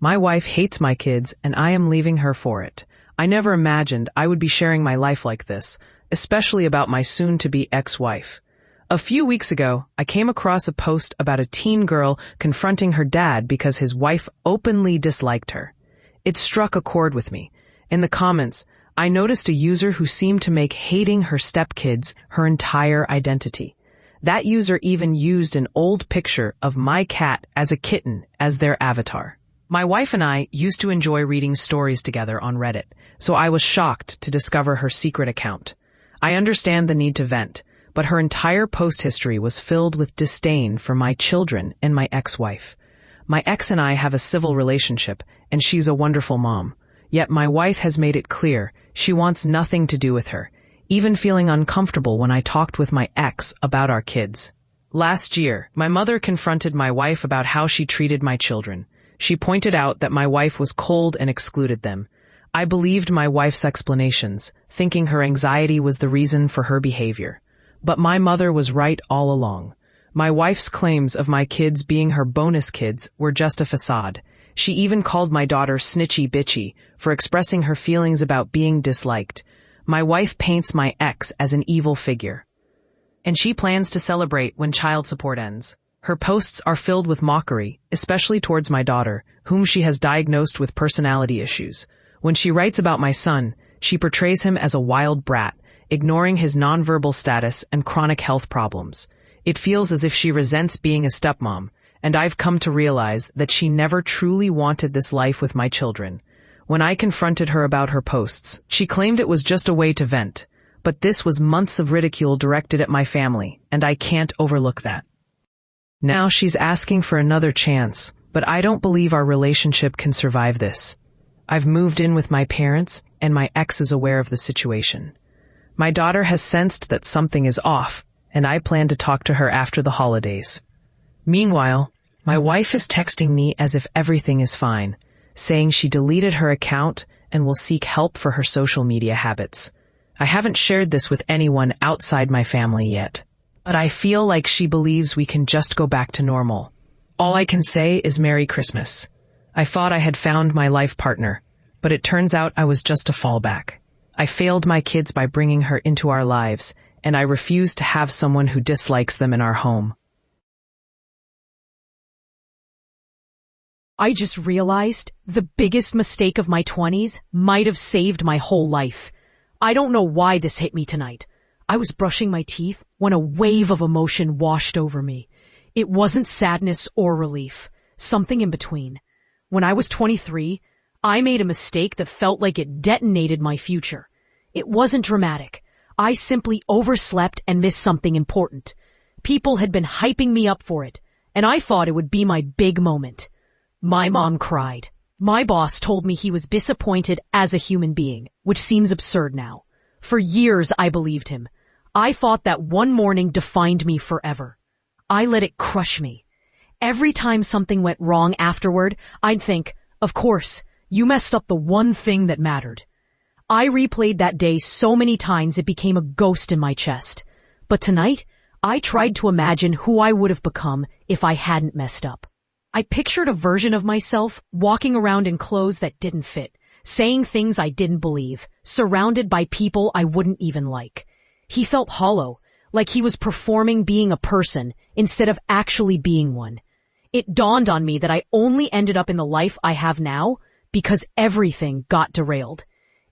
My wife hates my kids, and I am leaving her for it. I never imagined I would be sharing my life like this, especially about my soon-to-be ex-wife. A few weeks ago, I came across a post about a teen girl confronting her dad because his wife openly disliked her. It struck a chord with me. In the comments, I noticed a user who seemed to make hating her stepkids her entire identity. That user even used an old picture of my cat as a kitten as their avatar. My wife and I used to enjoy reading stories together on Reddit, so I was shocked to discover her secret account. I understand the need to vent, but her entire post history was filled with disdain for my children and my ex-wife. My ex and I have a civil relationship, and she's a wonderful mom. Yet my wife has made it clear she wants nothing to do with her, even feeling uncomfortable when I talked with my ex about our kids. Last year, my mother confronted my wife about how she treated my children. She pointed out that my wife was cold and excluded them. I believed my wife's explanations, thinking her anxiety was the reason for her behavior. But my mother was right all along. My wife's claims of my kids being her bonus kids were just a facade. She even called my daughter snitchy bitchy for expressing her feelings about being disliked. My wife paints my ex as an evil figure. And she plans to celebrate when child support ends. Her posts are filled with mockery, especially towards my daughter, whom she has diagnosed with personality issues. When she writes about my son, she portrays him as a wild brat, ignoring his nonverbal status and chronic health problems. It feels as if she resents being a stepmom, and I've come to realize that she never truly wanted this life with my children. When I confronted her about her posts, she claimed it was just a way to vent. But this was months of ridicule directed at my family, and I can't overlook that. Now she's asking for another chance, but I don't believe our relationship can survive this. I've moved in with my parents, and my ex is aware of the situation. My daughter has sensed that something is off, and I plan to talk to her after the holidays. Meanwhile, my wife is texting me as if everything is fine, saying she deleted her account and will seek help for her social media habits. I haven't shared this with anyone outside my family yet, but I feel like she believes we can just go back to normal. All I can say is Merry Christmas. I thought I had found my life partner, but it turns out I was just a fallback. I failed my kids by bringing her into our lives, and I refuse to have someone who dislikes them in our home. I just realized the biggest mistake of my 20s might have saved my whole life. I don't know why this hit me tonight. I was brushing my teeth when a wave of emotion washed over me. It wasn't sadness or relief, something in between. When I was 23, I made a mistake that felt like it detonated my future. It wasn't dramatic. I simply overslept and missed something important. People had been hyping me up for it, and I thought it would be my big moment. My mom cried. My boss told me he was disappointed as a human being, which seems absurd now. For years, I believed him. I thought that one morning defined me forever. I let it crush me. Every time something went wrong afterward, I'd think, of course, you messed up the one thing that mattered. I replayed that day so many times it became a ghost in my chest. But tonight, I tried to imagine who I would have become if I hadn't messed up. I pictured a version of myself walking around in clothes that didn't fit, saying things I didn't believe, surrounded by people I wouldn't even like. He felt hollow, like he was performing being a person instead of actually being one. It dawned on me that I only ended up in the life I have now because everything got derailed.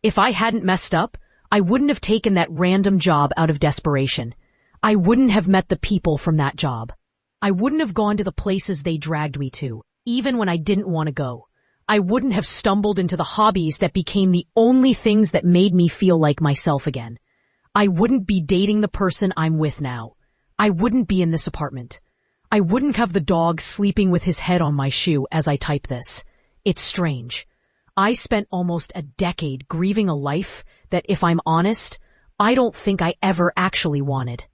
If I hadn't messed up, I wouldn't have taken that random job out of desperation. I wouldn't have met the people from that job. I wouldn't have gone to the places they dragged me to, even when I didn't want to go. I wouldn't have stumbled into the hobbies that became the only things that made me feel like myself again. I wouldn't be dating the person I'm with now. I wouldn't be in this apartment. I wouldn't have the dog sleeping with his head on my shoe as I type this. It's strange. I spent almost a decade grieving a life that, if I'm honest, I don't think I ever actually wanted.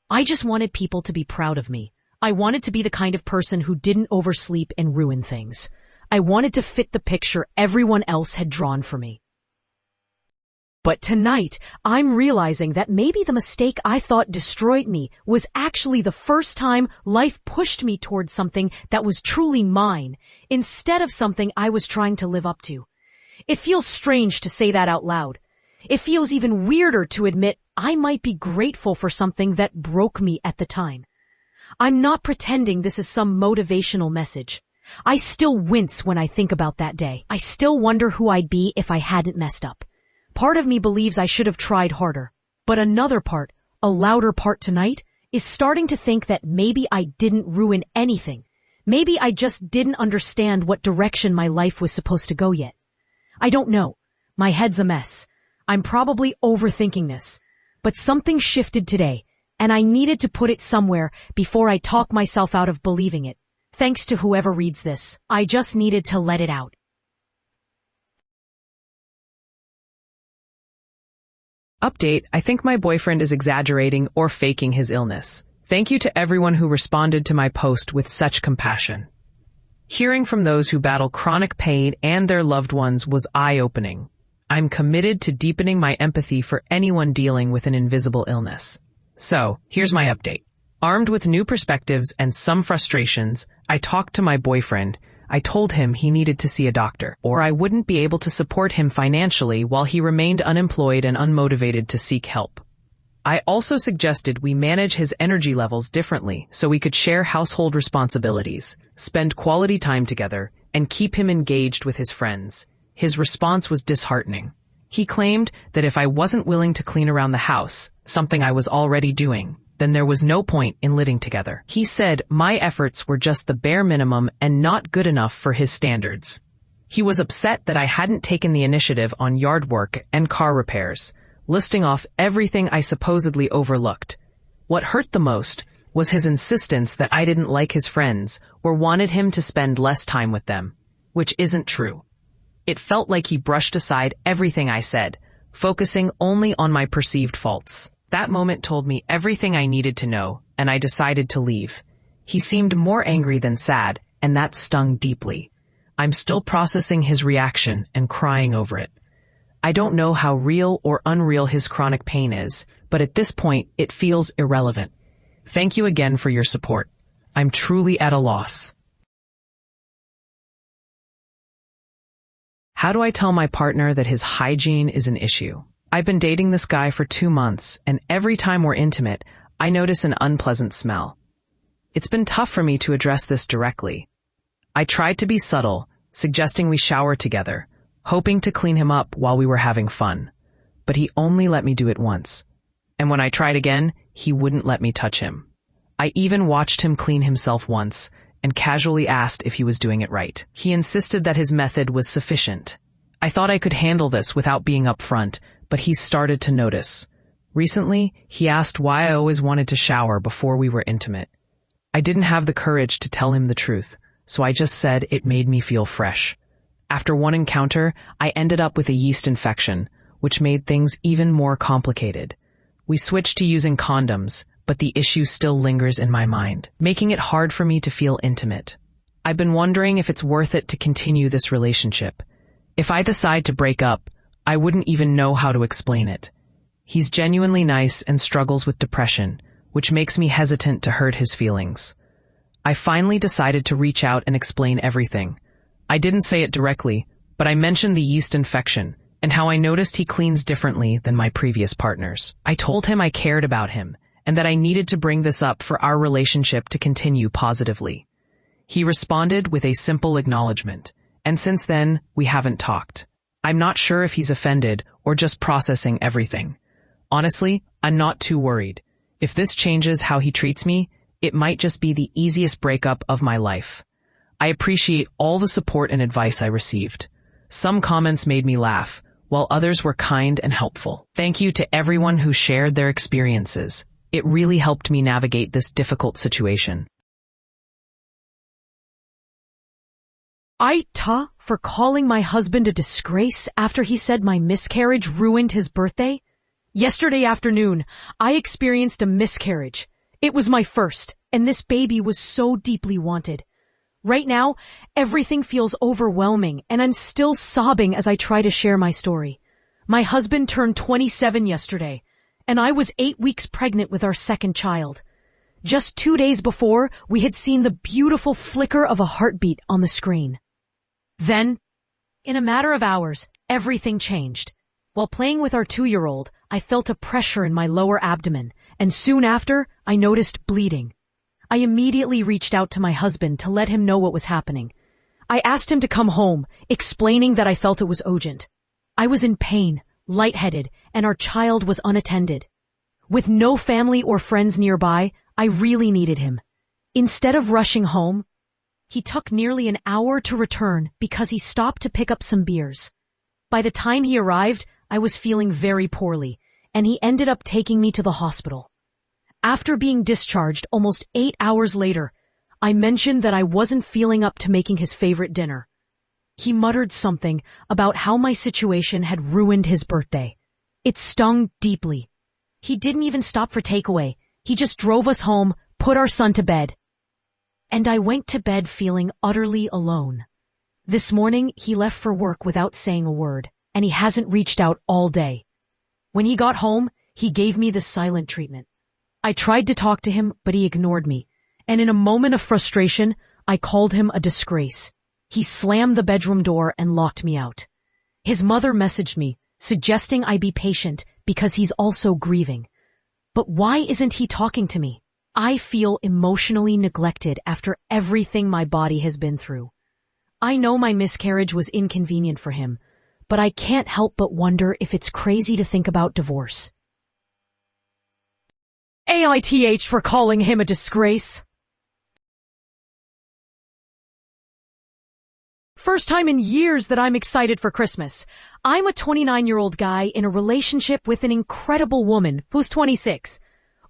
I just wanted people to be proud of me. I wanted to be the kind of person who didn't oversleep and ruin things. I wanted to fit the picture everyone else had drawn for me. But tonight, I'm realizing that maybe the mistake I thought destroyed me was actually the first time life pushed me towards something that was truly mine, instead of something I was trying to live up to. It feels strange to say that out loud. It feels even weirder to admit I might be grateful for something that broke me at the time. I'm not pretending this is some motivational message. I still wince when I think about that day. I still wonder who I'd be if I hadn't messed up. Part of me believes I should have tried harder. But another part, a louder part tonight, is starting to think that maybe I didn't ruin anything. Maybe I just didn't understand what direction my life was supposed to go yet. I don't know. My head's a mess. I'm probably overthinking this. But something shifted today, and I needed to put it somewhere before I talk myself out of believing it. Thanks to whoever reads this. I just needed to let it out. Update, I think my boyfriend is exaggerating or faking his illness. Thank you to everyone who responded to my post with such compassion. Hearing from those who battle chronic pain and their loved ones was eye-opening. I'm committed to deepening my empathy for anyone dealing with an invisible illness. So, here's my update. Armed with new perspectives and some frustrations, I talked to my boyfriend. I told him he needed to see a doctor, or I wouldn't be able to support him financially while he remained unemployed and unmotivated to seek help. I also suggested we manage his energy levels differently so we could share household responsibilities, spend quality time together, and keep him engaged with his friends. His response was disheartening. He claimed that if I wasn't willing to clean around the house, something I was already doing, then there was no point in living together. He said my efforts were just the bare minimum and not good enough for his standards. He was upset that I hadn't taken the initiative on yard work and car repairs, listing off everything I supposedly overlooked. What hurt the most was his insistence that I didn't like his friends or wanted him to spend less time with them, which isn't true. It felt like he brushed aside everything I said, focusing only on my perceived faults. That moment told me everything I needed to know, and I decided to leave. He seemed more angry than sad, and that stung deeply. I'm still processing his reaction and crying over it. I don't know how real or unreal his chronic pain is, but at this point, it feels irrelevant. Thank you again for your support. I'm truly at a loss. How do I tell my partner that his hygiene is an issue? I've been dating this guy for 2 months, and every time we're intimate, I notice an unpleasant smell. It's been tough for me to address this directly. I tried to be subtle, suggesting we shower together, hoping to clean him up while we were having fun. But he only let me do it once. And when I tried again, he wouldn't let me touch him. I even watched him clean himself once and casually asked if he was doing it right. He insisted that his method was sufficient. I thought I could handle this without being upfront, but he started to notice. Recently, he asked why I always wanted to shower before we were intimate. I didn't have the courage to tell him the truth, so I just said it made me feel fresh. After one encounter, I ended up with a yeast infection, which made things even more complicated. We switched to using condoms, but the issue still lingers in my mind, making it hard for me to feel intimate. I've been wondering if it's worth it to continue this relationship. If I decide to break up, I wouldn't even know how to explain it. He's genuinely nice and struggles with depression, which makes me hesitant to hurt his feelings. I finally decided to reach out and explain everything. I didn't say it directly, but I mentioned the yeast infection and how I noticed he cleans differently than my previous partners. I told him I cared about him and that I needed to bring this up for our relationship to continue positively. He responded with a simple acknowledgement, and since then, we haven't talked. I'm not sure if he's offended or just processing everything. Honestly, I'm not too worried. If this changes how he treats me, it might just be the easiest breakup of my life. I appreciate all the support and advice I received. Some comments made me laugh, while others were kind and helpful. Thank you to everyone who shared their experiences. It really helped me navigate this difficult situation. Aita for calling my husband a disgrace after he said my miscarriage ruined his birthday? Yesterday afternoon, I experienced a miscarriage. It was my first, and this baby was so deeply wanted. Right now, everything feels overwhelming, and I'm still sobbing as I try to share my story. My husband turned 27 yesterday, and I was 8 weeks pregnant with our second child. Just 2 days before, we had seen the beautiful flicker of a heartbeat on the screen. Then, in a matter of hours, everything changed. While playing with our 2-year-old, I felt a pressure in my lower abdomen, and soon after, I noticed bleeding. I immediately reached out to my husband to let him know what was happening. I asked him to come home, explaining that I felt it was urgent. I was in pain, lightheaded, and our child was unattended. With no family or friends nearby, I really needed him. Instead of rushing home, he took nearly an hour to return because he stopped to pick up some beers. By the time he arrived, I was feeling very poorly, and he ended up taking me to the hospital. After being discharged almost 8 hours later, I mentioned that I wasn't feeling up to making his favorite dinner. He muttered something about how my situation had ruined his birthday. It stung deeply. He didn't even stop for takeaway. He just drove us home, put our son to bed. And I went to bed feeling utterly alone. This morning, he left for work without saying a word, and he hasn't reached out all day. When he got home, he gave me the silent treatment. I tried to talk to him, but he ignored me, and in a moment of frustration, I called him a disgrace. He slammed the bedroom door and locked me out. His mother messaged me, suggesting I be patient because he's also grieving. But why isn't he talking to me? I feel emotionally neglected after everything my body has been through. I know my miscarriage was inconvenient for him, but I can't help but wonder if it's crazy to think about divorce. AITH for calling him a disgrace. First time in years that I'm excited for Christmas. I'm a 29-year-old guy in a relationship with an incredible woman who's 26.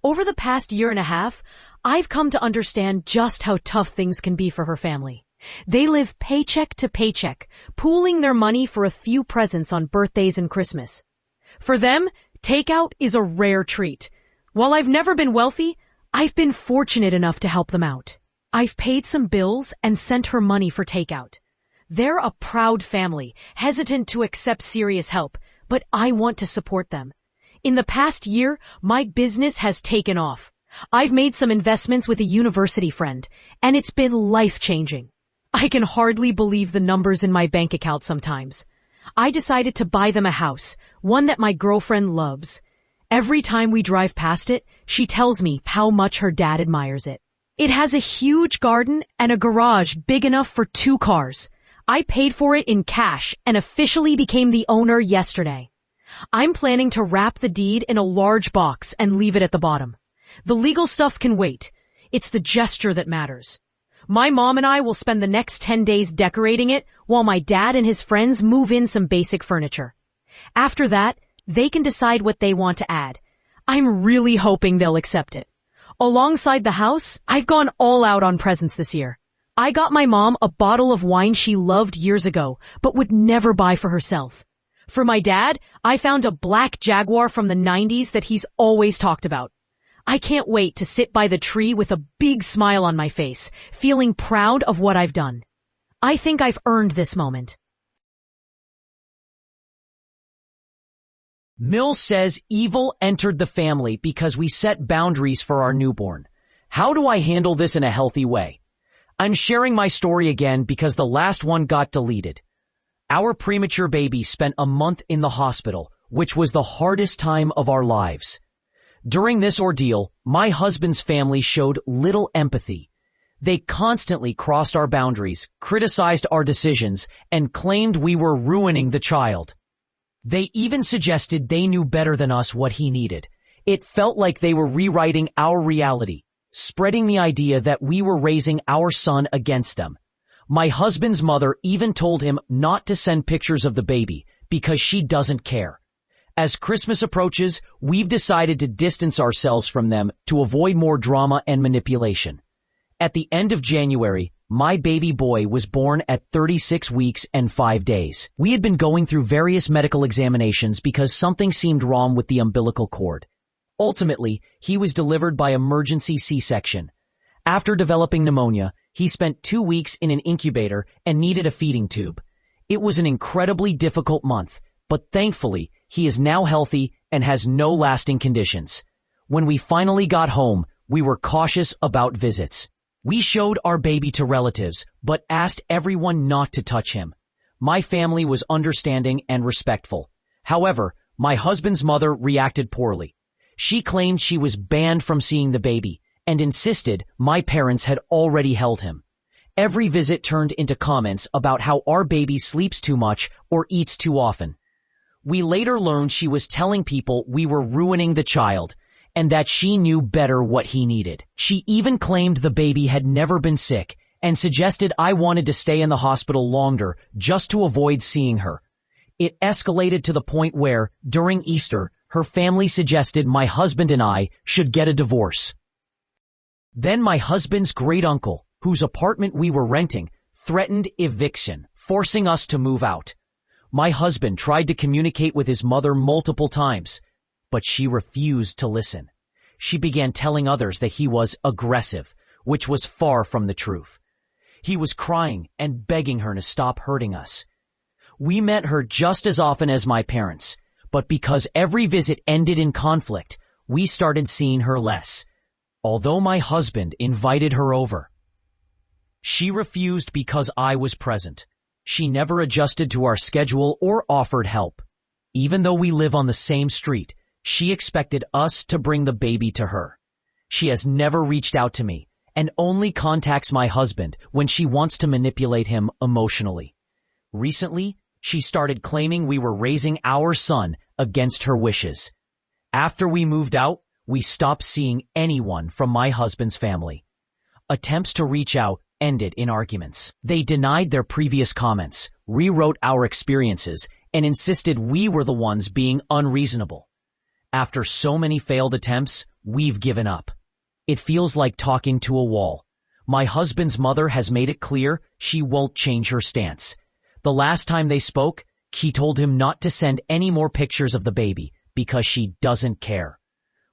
Over the past year and a half, I've come to understand just how tough things can be for her family. They live paycheck to paycheck, pooling their money for a few presents on birthdays and Christmas. For them, takeout is a rare treat. While I've never been wealthy, I've been fortunate enough to help them out. I've paid some bills and sent her money for takeout. They're a proud family, hesitant to accept serious help, but I want to support them. In the past year, my business has taken off. I've made some investments with a university friend, and it's been life-changing. I can hardly believe the numbers in my bank account sometimes. I decided to buy them a house, one that my girlfriend loves. Every time we drive past it, she tells me how much her dad admires it. It has a huge garden and a garage big enough for 2 cars. I paid for it in cash and officially became the owner yesterday. I'm planning to wrap the deed in a large box and leave it at the bottom. The legal stuff can wait. It's the gesture that matters. My mom and I will spend the next 10 days decorating it while my dad and his friends move in some basic furniture. After that, they can decide what they want to add. I'm really hoping they'll accept it. Alongside the house, I've gone all out on presents this year. I got my mom a bottle of wine she loved years ago, but would never buy for herself. For my dad, I found a black Jaguar from the 90s that he's always talked about. I can't wait to sit by the tree with a big smile on my face, feeling proud of what I've done. I think I've earned this moment. Mill says evil entered the family because we set boundaries for our newborn. How do I handle this in a healthy way? I'm sharing my story again because the last one got deleted. Our premature baby spent a month in the hospital, which was the hardest time of our lives. During this ordeal, my husband's family showed little empathy. They constantly crossed our boundaries, criticized our decisions, and claimed we were ruining the child. They even suggested they knew better than us what he needed. It felt like they were rewriting our reality, spreading the idea that we were raising our son against them. My husband's mother even told him not to send pictures of the baby because she doesn't care. As Christmas approaches, we've decided to distance ourselves from them to avoid more drama and manipulation. At the end of January, my baby boy was born at 36 weeks and 5 days. We had been going through various medical examinations because something seemed wrong with the umbilical cord. Ultimately, he was delivered by emergency C-section. After developing pneumonia, he spent 2 weeks in an incubator and needed a feeding tube. It was an incredibly difficult month, but thankfully, he is now healthy and has no lasting conditions. When we finally got home, we were cautious about visits. We showed our baby to relatives, but asked everyone not to touch him. My family was understanding and respectful. However, my husband's mother reacted poorly. She claimed she was banned from seeing the baby and insisted my parents had already held him. Every visit turned into comments about how our baby sleeps too much or eats too often. We later learned she was telling people we were ruining the child and that she knew better what he needed. She even claimed the baby had never been sick and suggested I wanted to stay in the hospital longer just to avoid seeing her. It escalated to the point where, during Easter, her family suggested my husband and I should get a divorce. Then my husband's great uncle, whose apartment we were renting, threatened eviction, forcing us to move out. My husband tried to communicate with his mother multiple times, but she refused to listen. She began telling others that he was aggressive, which was far from the truth. He was crying and begging her to stop hurting us. We met her just as often as my parents, but because every visit ended in conflict, we started seeing her less. Although my husband invited her over, she refused because I was present. She never adjusted to our schedule or offered help. Even though we live on the same street, she expected us to bring the baby to her. She has never reached out to me and only contacts my husband when she wants to manipulate him emotionally. Recently, she started claiming we were raising our son against her wishes. After we moved out, we stopped seeing anyone from my husband's family. Attempts to reach out ended in arguments. They denied their previous comments, rewrote our experiences, and insisted we were the ones being unreasonable. After so many failed attempts, we've given up. It feels like talking to a wall. My husband's mother has made it clear she won't change her stance. The last time they spoke, she told him not to send any more pictures of the baby because she doesn't care.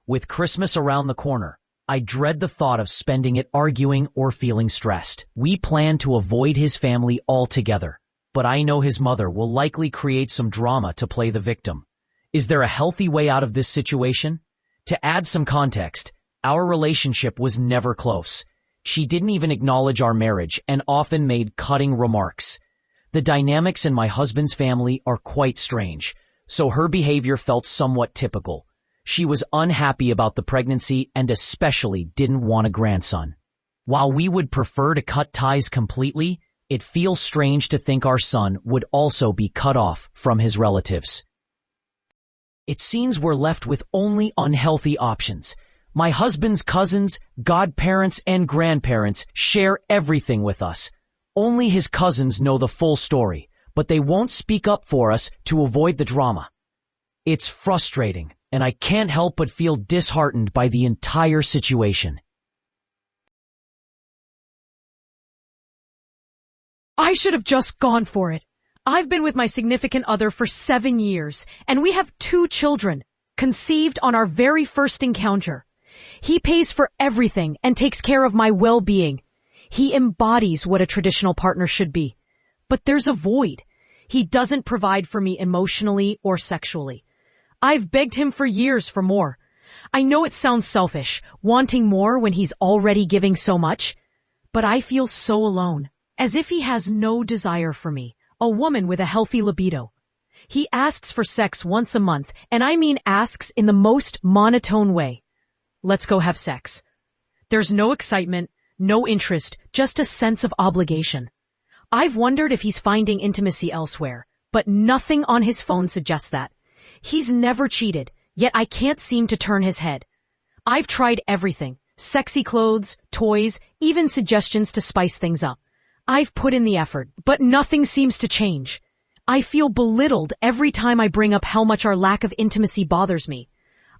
With Christmas around the corner, I dread the thought of spending it arguing or feeling stressed. We plan to avoid his family altogether, but I know his mother will likely create some drama to play the victim. Is there a healthy way out of this situation? To add some context, our relationship was never close. She didn't even acknowledge our marriage and often made cutting remarks. The dynamics in my husband's family are quite strange, so her behavior felt somewhat typical. She was unhappy about the pregnancy and especially didn't want a grandson. While we would prefer to cut ties completely, it feels strange to think our son would also be cut off from his relatives. It seems we're left with only unhealthy options. My husband's cousins, godparents, and grandparents share everything with us. Only his cousins know the full story, but they won't speak up for us to avoid the drama. It's frustrating, and I can't help but feel disheartened by the entire situation. I should have just gone for it. I've been with my significant other for 7 years, and we have 2 children, conceived on our very first encounter. He pays for everything and takes care of my well-being. He embodies what a traditional partner should be. But there's a void. He doesn't provide for me emotionally or sexually. I've begged him for years for more. I know it sounds selfish, wanting more when he's already giving so much, but I feel so alone, as if he has no desire for me, a woman with a healthy libido. He asks for sex once a month, and I mean asks in the most monotone way. Let's go have sex. There's no excitement, no interest, just a sense of obligation. I've wondered if he's finding intimacy elsewhere, but nothing on his phone suggests that. He's never cheated, yet I can't seem to turn his head. I've tried everything, sexy clothes, toys, even suggestions to spice things up. I've put in the effort, but nothing seems to change. I feel belittled every time I bring up how much our lack of intimacy bothers me.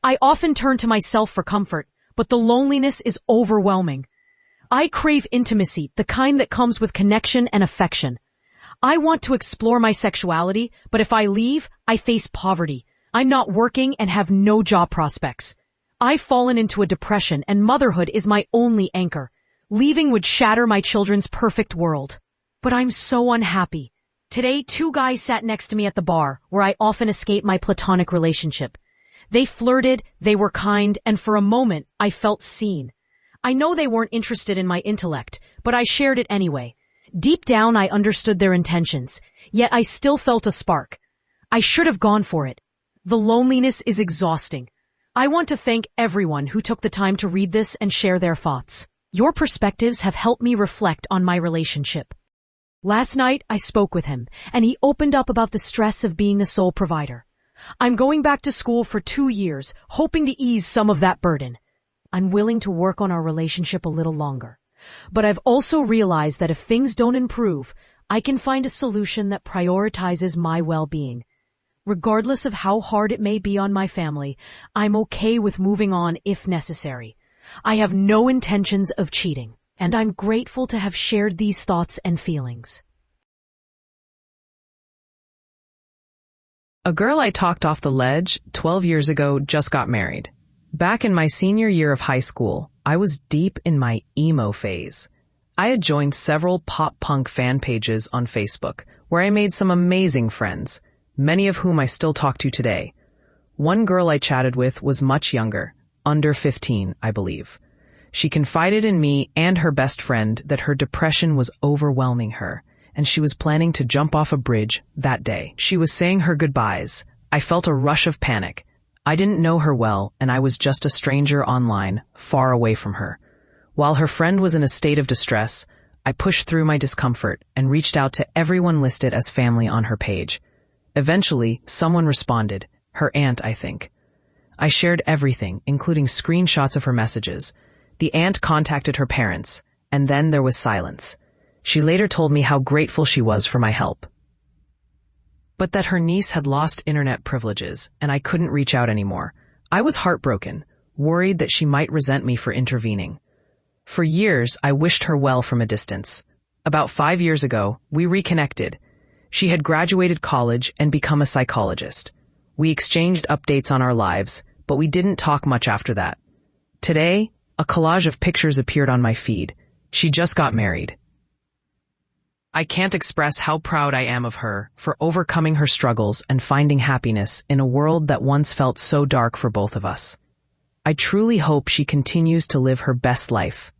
I often turn to myself for comfort, but the loneliness is overwhelming. I crave intimacy, the kind that comes with connection and affection. I want to explore my sexuality, but if I leave, I face poverty. I'm not working and have no job prospects. I've fallen into a depression and motherhood is my only anchor. Leaving would shatter my children's perfect world. But I'm so unhappy. Today, two guys sat next to me at the bar, where I often escape my platonic relationship. They flirted, they were kind, and for a moment, I felt seen. I know they weren't interested in my intellect, but I shared it anyway. Deep down, I understood their intentions, yet I still felt a spark. I should have gone for it. The loneliness is exhausting. I want to thank everyone who took the time to read this and share their thoughts. Your perspectives have helped me reflect on my relationship. Last night, I spoke with him, and he opened up about the stress of being the sole provider. I'm going back to school for 2 years, hoping to ease some of that burden. I'm willing to work on our relationship a little longer. But I've also realized that if things don't improve, I can find a solution that prioritizes my well-being. Regardless of how hard it may be on my family, I'm okay with moving on if necessary. I have no intentions of cheating, and I'm grateful to have shared these thoughts and feelings. A girl I talked off the ledge 12 years ago just got married. Back in my senior year of high school, I was deep in my emo phase. I had joined several pop-punk fan pages on Facebook, where I made some amazing friends, many of whom I still talk to today. One girl I chatted with was much younger, under 15, I believe. She confided in me and her best friend that her depression was overwhelming her, and she was planning to jump off a bridge that day. She was saying her goodbyes. I felt a rush of panic. I didn't know her well, and I was just a stranger online, far away from her. While her friend was in a state of distress, I pushed through my discomfort and reached out to everyone listed as family on her page. Eventually, someone responded, her aunt, I think. I shared everything, including screenshots of her messages. The aunt contacted her parents, and then there was silence. She later told me how grateful she was for my help, but that her niece had lost internet privileges, and I couldn't reach out anymore. I was heartbroken, worried that she might resent me for intervening. For years, I wished her well from a distance. About 5 years ago, we reconnected. She had graduated college and become a psychologist. We exchanged updates on our lives, but we didn't talk much after that. Today, a collage of pictures appeared on my feed. She just got married. I can't express how proud I am of her for overcoming her struggles and finding happiness in a world that once felt so dark for both of us. I truly hope she continues to live her best life.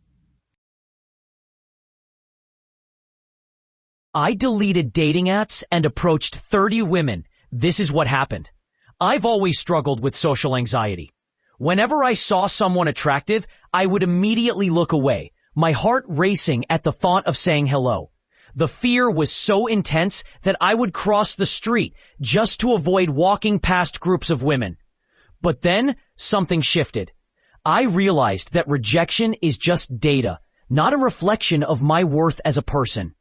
I deleted dating apps and approached 30 women. This is what happened. I've always struggled with social anxiety. Whenever I saw someone attractive, I would immediately look away, my heart racing at the thought of saying hello. The fear was so intense that I would cross the street just to avoid walking past groups of women. But then something shifted. I realized that rejection is just data, not a reflection of my worth as a person.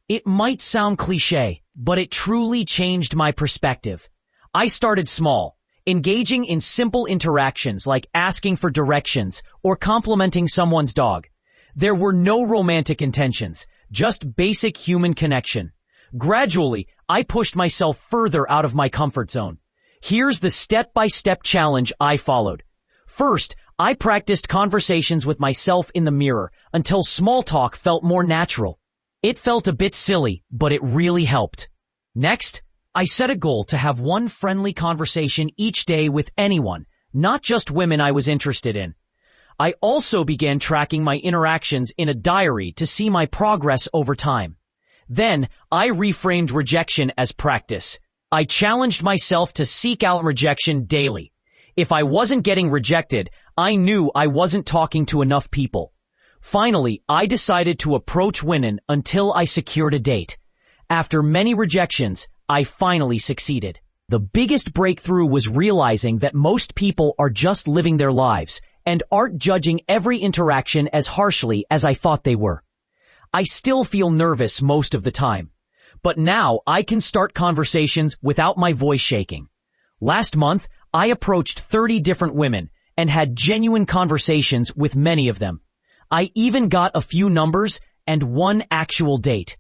It might sound cliché, but it truly changed my perspective. I started small, engaging in simple interactions like asking for directions or complimenting someone's dog. There were no romantic intentions, just basic human connection. Gradually, I pushed myself further out of my comfort zone. Here's the step-by-step challenge I followed. First, I practiced conversations with myself in the mirror until small talk felt more natural. It felt a bit silly, but it really helped. Next, I set a goal to have one friendly conversation each day with anyone, not just women I was interested in. I also began tracking my interactions in a diary to see my progress over time. Then, I reframed rejection as practice. I challenged myself to seek out rejection daily. If I wasn't getting rejected, I knew I wasn't talking to enough people. Finally, I decided to approach women until I secured a date. After many rejections, I finally succeeded. The biggest breakthrough was realizing that most people are just living their lives and aren't judging every interaction as harshly as I thought they were. I still feel nervous most of the time, but now I can start conversations without my voice shaking. Last month, I approached 30 different women and had genuine conversations with many of them. I even got a few numbers and one actual date.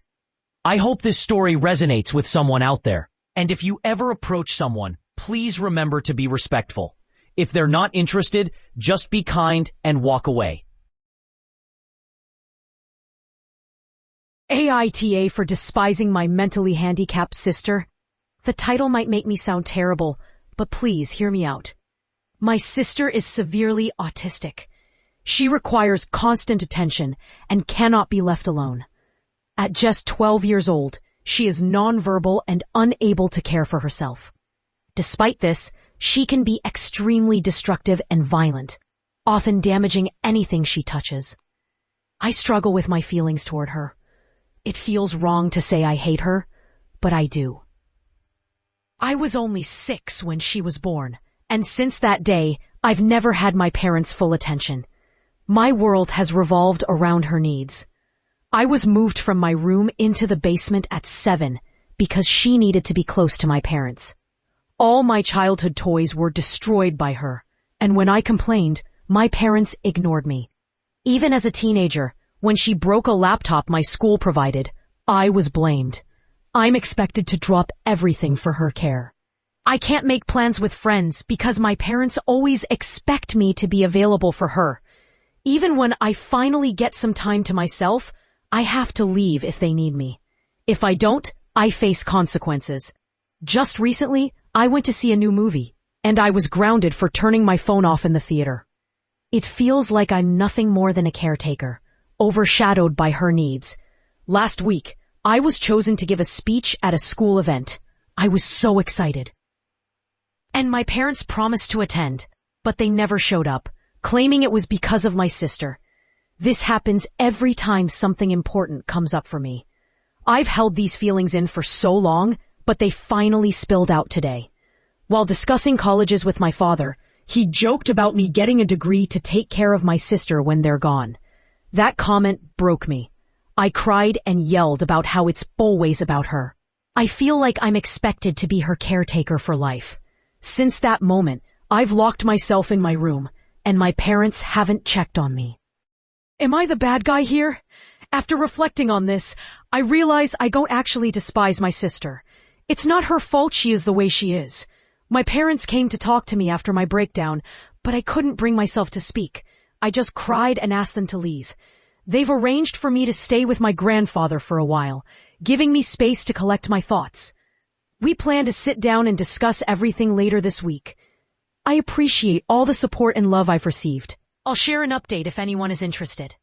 I hope this story resonates with someone out there. And if you ever approach someone, please remember to be respectful. If they're not interested, just be kind and walk away. AITA for despising my mentally handicapped sister. The title might make me sound terrible, but please hear me out. My sister is severely autistic. She requires constant attention and cannot be left alone. At just 12 years old, she is nonverbal and unable to care for herself. Despite this, she can be extremely destructive and violent, often damaging anything she touches. I struggle with my feelings toward her. It feels wrong to say I hate her, but I do. I was only 6 when she was born, and since that day, I've never had my parents' full attention. My world has revolved around her needs. I was moved from my room into the basement at 7 because she needed to be close to my parents. All my childhood toys were destroyed by her, and when I complained, my parents ignored me. Even as a teenager, when she broke a laptop my school provided, I was blamed. I'm expected to drop everything for her care. I can't make plans with friends because my parents always expect me to be available for her. Even when I finally get some time to myself, I have to leave if they need me. If I don't, I face consequences. Just recently, I went to see a new movie, and I was grounded for turning my phone off in the theater. It feels like I'm nothing more than a caretaker, overshadowed by her needs. Last week, I was chosen to give a speech at a school event. I was so excited. And my parents promised to attend, but they never showed up, claiming it was because of my sister. This happens every time something important comes up for me. I've held these feelings in for so long, but they finally spilled out today. While discussing colleges with my father, he joked about me getting a degree to take care of my sister when they're gone. That comment broke me. I cried and yelled about how it's always about her. I feel like I'm expected to be her caretaker for life. Since that moment, I've locked myself in my room, and my parents haven't checked on me. Am I the bad guy here? After reflecting on this, I realize I don't actually despise my sister. It's not her fault she is the way she is. My parents came to talk to me after my breakdown, but I couldn't bring myself to speak. I just cried and asked them to leave. They've arranged for me to stay with my grandfather for a while, giving me space to collect my thoughts. We plan to sit down and discuss everything later this week. I appreciate all the support and love I've received. I'll share an update if anyone is interested.